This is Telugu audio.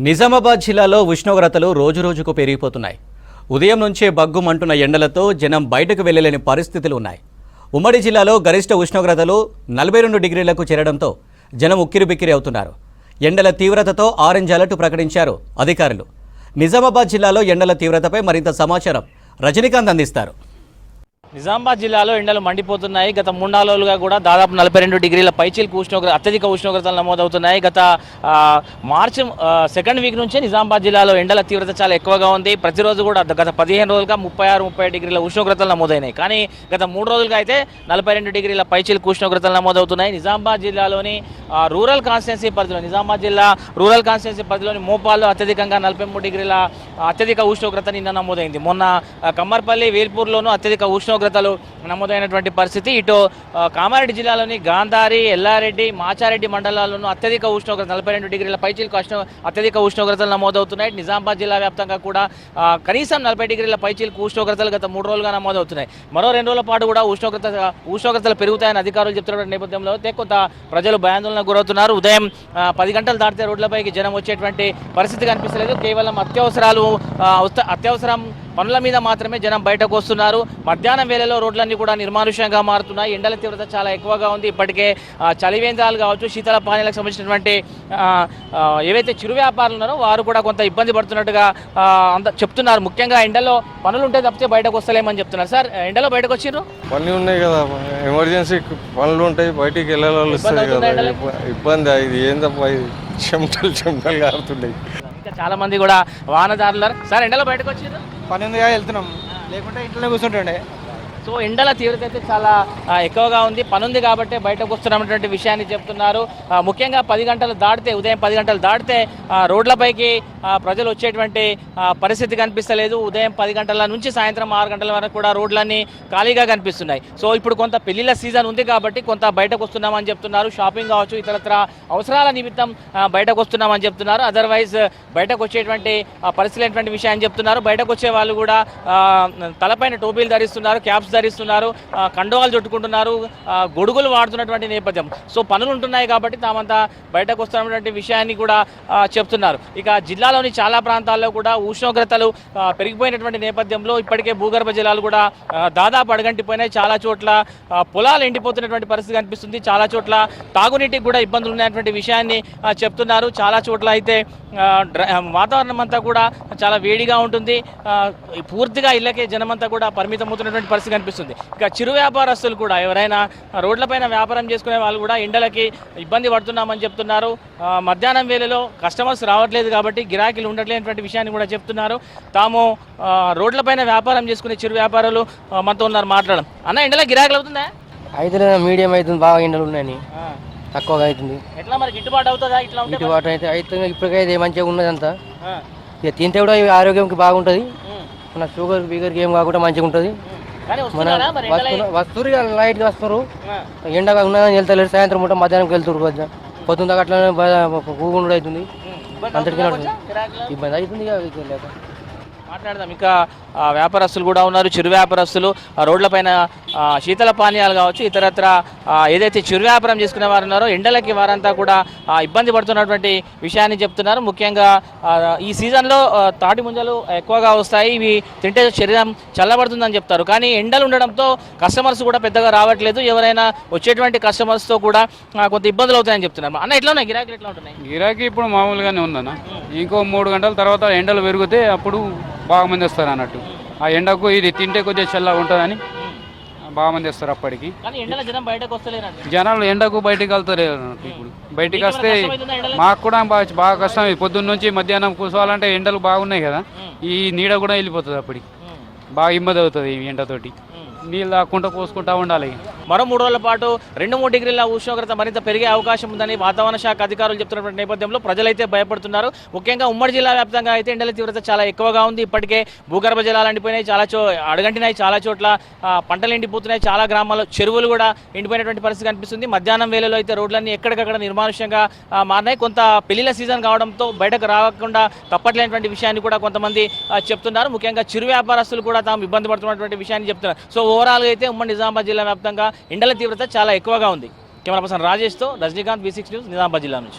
నిజామాబాద్ జిల్లాలో ఉష్ణోగ్రతలు రోజురోజుకు పెరిగిపోతున్నాయి. ఉదయం నుంచే బగ్గుమంటున్న ఎండలతో జనం బయటకు వెళ్లలేని పరిస్థితులు ఉన్నాయి. ఉమ్మడి జిల్లాలో గరిష్ట ఉష్ణోగ్రతలు 42 డిగ్రీలకు చేరడంతో జనం ఉక్కిరిబిక్కిరి అవుతున్నారు. ఎండల తీవ్రతతో ఆరెంజ్ అలర్ట్ ప్రకటించారు అధికారులు. నిజామాబాద్ జిల్లాలో ఎండల తీవ్రతపై మరింత సమాచారం రజనీకాంత్ అందిస్తారు. నిజామాబాద్ జిల్లాలో ఎండలు మండిపోతున్నాయి. గత 3-4 రోజులుగా కూడా దాదాపు 42 డిగ్రీల పైచిలకు అత్యధిక ఉష్ణోగ్రతలు నమోదవుతున్నాయి. గత మార్చి సెకండ్ వీక్ నుంచే నిజామాబాద్ జిల్లాలో ఎండల తీవ్రత చాలా ఎక్కువగా ఉంది. ప్రతిరోజు కూడా గత 15 రోజులుగా 36-30 డిగ్రీల ఉష్ణోగ్రతలు నమోదైనాయి. కానీ గత 3 రోజులుగా అయితే 42 డిగ్రీల పైచిలకు ఉష్ణోగ్రతలు నమోదవుతున్నాయి. నిజామాబాద్ జిల్లాలోని రూరల్ కాన్స్టిట్యున్సీ పరిధిలో నిజామాబాద్ జిల్లా రూరల్ కాన్స్టిట్యున్సీ పరిధిలోని మోపాల్లో అత్యధికంగా 43 డిగ్రీల అత్యధిక ఉష్ణోగ్రత నిన్న నమోదైంది. మొన్న కమ్మర్పల్లి, వేల్పూర్లోనూ అత్యధిక ఉష్ణోగ్రతలు నమోదైనటువంటి పరిస్థితి. ఇటు కామారెడ్డి జిల్లాలోని గాంధారి, ఎల్లారెడ్డి, మాచారెడ్డి మండలాల్లోనూ అత్యధిక ఉష్ణోగ్రత 42 డిగ్రీల పైచిలకు అత్యధిక ఉష్ణోగ్రతలు నమోదవుతున్నాయి. నిజామాబాద్ జిల్లా వ్యాప్తంగా కూడా కనీసం 40 డిగ్రీల పైచిలకు ఉష్ణోగ్రతలు గత 3 రోజులుగా నమోదవుతున్నాయి. మరో 2 రోజుల పాటు కూడా ఉష్ణోగ్రతలు పెరుగుతాయని అధికారులు చెప్తున్న నేపథ్యంలో కొంత ప్రజలు భయాందోళనకు గురవుతున్నారు. ఉదయం 10 గంటలు దాటితే రోడ్లపైకి జనం వచ్చేటువంటి పరిస్థితి కనిపిస్తలేదు. కేవలం అత్యవసరం పనుల మీద మాత్రమే జనం బయటకు వస్తున్నారు. మధ్యాహ్నం వేళలో రోడ్లన్నీ కూడా నిర్మానుష్యంగా మారుతున్నాయి. ఎండల తీవ్రత చాలా ఎక్కువగా ఉంది. ఇప్పటికే చలివేంద్రాలు కావచ్చు, శీతల పానీయాలకు సంబంధించినటువంటి ఏవైతే చిరు వ్యాపారులు ఉన్నారో వారు కూడా కొంత ఇబ్బంది పడుతున్నట్టుగా చెప్తున్నారు. ముఖ్యంగా ఎండలో పనులు ఉంటే తప్పితే బయటకు వస్తలేమని చెప్తున్నారు. సార్, ఎండలో బయటకు వచ్చిర్రు? పనులు ఉన్నాయి కదా, ఎమర్జెన్సీ పనులు ఉంటాయి, బయటికి వెళ్ళాలి కదా, ఇబ్బంది. ఇది ఏందప్ప, చెమటలు కారుతున్నాయి. ఇంకా చాలా మంది కూడా వాహనదారులు. సార్, ఎండలో బయటకు వచ్చిర్రు? పని ఉందిగా వెళ్తున్నాం, లేకుంటే ఇంట్లోనే కూర్చుంటుండే. సో ఎండల తీవ్రత అయితే చాలా ఎక్కువగా ఉంది. పనుంది కాబట్టి బయటకు వస్తున్నటువంటి విషయాన్ని చెప్తున్నారు. ముఖ్యంగా 10 గంటలు దాటితే, ఉదయం 10 గంటలు దాటితే రోడ్లపైకి ప్రజలు వచ్చేటువంటి పరిస్థితి కనిపిస్తలేదు. ఉదయం 10 గంటల నుంచి సాయంత్రం 6 గంటల వరకు కూడా రోడ్లన్నీ ఖాళీగా కనిపిస్తున్నాయి. సో ఇప్పుడు కొంత పెళ్లిళ్ళ సీజన్ ఉంది కాబట్టి కొంత బయటకు వస్తున్నామని చెప్తున్నారు. షాపింగ్ కావచ్చు, ఇతరత్ర అవసరాల నిమిత్తం బయటకు వస్తున్నామని చెప్తున్నారు. అదర్వైజ్ బయటకు వచ్చేటువంటి పరిస్థితి లేనటువంటి విషయాన్ని చెప్తున్నారు. బయటకు వచ్చే వాళ్ళు కూడా తలపైన టోపీలు ధరిస్తున్నారు, క్యాప్స్ ధరిస్తున్నారు, కండువాలు చుట్టుకుంటున్నారు, గొడుగులు వాడుతున్నటువంటి నేపథ్యం. సో పనులు ఉంటున్నాయి కాబట్టి తామంతా బయటకు వస్తున్నటువంటి విషయాన్ని కూడా చెప్తున్నారు. ఇక జిల్లాలోని చాలా ప్రాంతాల్లో కూడా ఉష్ణోగ్రతలు పెరిగిపోయినటువంటి నేపథ్యంలో ఇప్పటికే భూగర్భ జలాలు కూడా దాదాపు అడగంటిపోయినాయి. చాలా చోట్ల పొలాలు ఎండిపోతున్నటువంటి పరిస్థితి కనిపిస్తుంది. చాలా చోట్ల తాగునీటికి కూడా ఇబ్బందులు ఉన్నటువంటి విషయాన్ని చెప్తున్నారు. చాలా చోట్ల అయితే వాతావరణం అంతా కూడా చాలా వేడిగా ఉంటుంది. పూర్తిగా ఇళ్ళకే జనమంతా కూడా పరిమితమవుతున్నటువంటి పరిస్థితి కనిపిస్తుంది. ఇక చిరు వ్యాపారస్తులు కూడా, ఎవరైనా రోడ్లపైన వ్యాపారం చేసుకునే వాళ్ళు కూడా ఎండలకి ఇబ్బంది పడుతున్నామని చెప్తున్నారు. మధ్యాహ్నం వేళలో కస్టమర్స్ రావట్లేదు కాబట్టి గిరాకీలు ఉండట్లేనటువంటి విషయాన్ని కూడా చెప్తున్నారు. తాము రోడ్లపైన వ్యాపారం చేసుకునే చిరు వ్యాపారులు మనతో ఉన్నారు, మాట్లాడడం. అన్న, ఎండలో గిరాకీలు అవుతుందా? అయితే మీడియం అవుతుంది, బాగా ఎండలు ఉన్నాయని తక్కువగా అవుతుంది. ఎట్లా మరి గిట్టుబాటు అవుతుందా? ఇట్లా గిట్టుబాటు అయితే అవుతుంది. ఇప్పటికైతే మంచిగా ఉన్నదంతా. ఇక తింటే కూడా ఆరోగ్యంకి బాగుంటుంది. మన షుగర్కి ఏం కాకుండా మంచిగా ఉంటుంది. మన వస్తువులు లైట్ వస్తారు. ఎండగా ఉన్నదని వెళ్తలేరు. సాయంత్రం పూట మధ్యాహ్నంకి వెళ్తారు. పొద్దున్న దాకా అట్లా కూగుండు అవుతుంది. అంతటికీ ఇబ్బంది అవుతుంది. మాట్లాడదాం. ఇంకా వ్యాపారస్తులు కూడా ఉన్నారు, చిరు వ్యాపారస్తులు. రోడ్లపైన శీతల పానీయాలు కావచ్చు, ఇతరత్ర ఏదైతే చిరు వ్యాపారం చేసుకునే వారు ఉన్నారో ఎండలకి వారంతా కూడా ఇబ్బంది పడుతున్నటువంటి విషయాన్ని చెప్తున్నారు. ముఖ్యంగా ఈ సీజన్లో తాటి ముంజలు ఎక్కువగా వస్తాయి. ఇవి తింటే శరీరం చల్లబడుతుందని చెప్తారు. కానీ ఎండలు ఉండడంతో కస్టమర్స్ కూడా పెద్దగా రావట్లేదు. ఎవరైనా వచ్చేటువంటి కస్టమర్స్తో కూడా కొంత ఇబ్బందులు అవుతాయని చెప్తున్నారు. అన్న, ఎట్లా ఉన్నాయి గిరాకీలు? ఎట్లా ఉంటున్నాయి? గిరాకీ ఇప్పుడు మామూలుగానే ఉందన్న. ఇంకో 3 గంటల తర్వాత ఎండలు పెరిగితే అప్పుడు బాగా మంది వస్తారు అన్నట్టు. ఆ ఎండకు ఇది తింటే కొద్దిగా చల్లగా ఉంటుందని బాగా మంది వస్తారు. అప్పటికి జనాలు ఎండకు బయటకు వెళ్తారు అన్నట్టు. ఇప్పుడు బయటికి వస్తే మాకు కూడా బాగా కష్టం. పొద్దున్న నుంచి మధ్యాహ్నం కూర్చోవాలంటే ఎండలు బాగున్నాయి కదా, ఈ నీడ కూడా వెళ్ళిపోతుంది. అప్పటికి బాగా ఇబ్బంది అవుతుంది ఈ ఎండతోటి. నీళ్ళు తాక్కుంటూ పోసుకుంటూ ఉండాలి. మరో 3 రోజుల పాటు 2-3 డిగ్రీల ఉష్ణోగ్రత మరింత పెరిగే అవకాశం ఉందని వాతావరణ శాఖ అధికారులు చెప్తున్నటువంటి నేపథ్యంలో ప్రజలైతే భయపడుతున్నారు. ముఖ్యంగా ఉమ్మడి జిల్లా వ్యాప్తంగా అయితే ఎండల తీవ్రత చాలా ఎక్కువగా ఉంది. ఇప్పటికే భూగర్భ జలాలు ఎండిపోయినాయి, అడగంటినాయి. చాలా చోట్ల పంటలు ఎండిపోతున్నాయి. చాలా గ్రామాల్లో చెరువులు కూడా ఎండిపోయినటువంటి పరిస్థితి కనిపిస్తుంది. మధ్యాహ్నం వేళలో అయితే రోడ్లన్నీ ఎక్కడికక్కడ నిర్మానుష్యంగా మారినాయి. కొంత పెళ్లిళ్ళ సీజన్ కావడంతో బయటకు రాకుండా తప్పట్లేనటువంటి విషయాన్ని కూడా కొంతమంది చెప్తున్నారు. ముఖ్యంగా చిరు వ్యాపారస్తులు కూడా తాము ఇబ్బంది పడుతున్నటువంటి విషయాన్ని చెప్తున్నారు. సో ఓవరాల్గా అయితే ఉమ్మడి నిజామాబాద్ జిల్లా వ్యాప్తంగా ఎండల తీవ్రత చాలా ఎక్కువగా ఉంది. కెమెరా పర్సన్ రాజేష్తో రజనీకాంత్, V6 న్యూస్, నిజామాబాద్ జిల్లా నుంచి.